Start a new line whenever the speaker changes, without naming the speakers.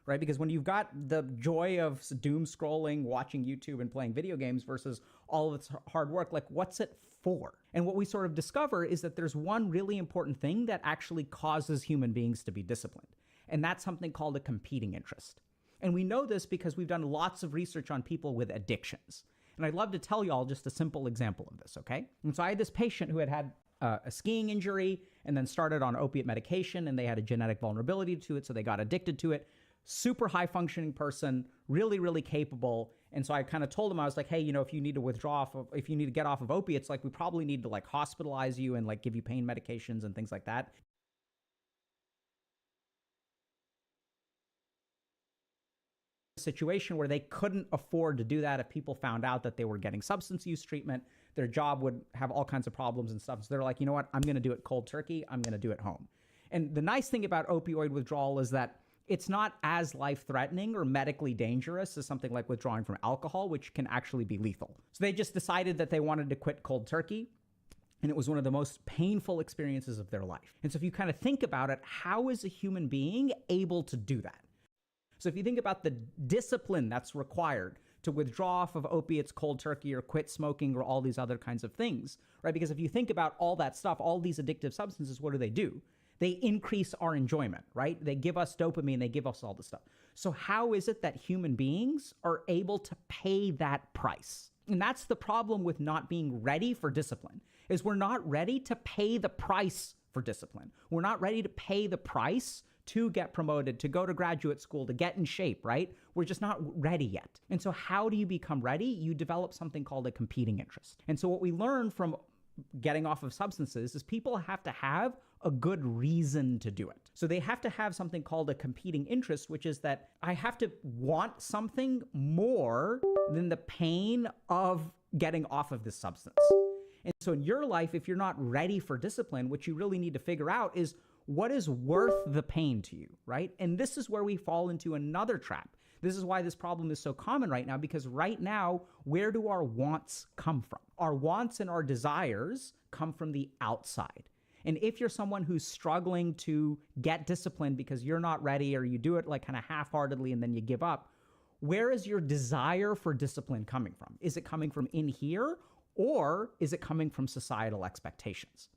right? Because when you've got the joy of doom scrolling, watching YouTube and playing video games versus all of its hard work, like what's it for? And what we sort of discover is that there's one really important thing that actually causes human beings to be disciplined. And that's something called a competing interest. And we know this because we've done lots of research on people with addictions. And I'd love to tell you all just a simple example of this, okay? And so I had this patient who had a skiing injury and then started on opiate medication, and they had a genetic vulnerability to it, so they got addicted to it. Super high functioning person, really, really capable. And so I kind of told him, I was like, hey, if you need to if you need to get off of opiates, like we probably need to like hospitalize you and like give you pain medications and things like that. Situation where they couldn't afford to do that. If people found out that they were getting substance use treatment, their job would have all kinds of problems and stuff. So they're like, you know what, I'm going to do it cold turkey. I'm going to do it home. And the nice thing about opioid withdrawal is that it's not as life-threatening or medically dangerous as something like withdrawing from alcohol, which can actually be lethal. So they just decided that they wanted to quit cold turkey. And it was one of the most painful experiences of their life. And so if you kind of think about it, how is a human being able to do that? So if you think about the discipline that's required to withdraw off of opiates cold turkey or quit smoking or all these other kinds of things, right? Because if you think about all that stuff, all these addictive substances, what do? They increase our enjoyment, right? They give us dopamine, they give us all this stuff. So how is it that human beings are able to pay that price? And that's the problem with not being ready for discipline, is we're not ready to pay the price for discipline. We're not ready to pay the price to get promoted, to go to graduate school, to get in shape, right? We're just not ready yet. And so how do you become ready? You develop something called a competing interest. And so what we learn from getting off of substances is people have to have a good reason to do it. So they have to have something called a competing interest, which is that I have to want something more than the pain of getting off of this substance. And so in your life, if you're not ready for discipline, what you really need to figure out is what is worth the pain to you, right? And this is where we fall into another trap. This is why this problem is so common right now, because right now, where do our wants come from? Our wants and our desires come from the outside. And if you're someone who's struggling to get disciplined because you're not ready, or you do it like kind of half-heartedly and then you give up, where is your desire for discipline coming from? Is it coming from in here, or is it coming from societal expectations?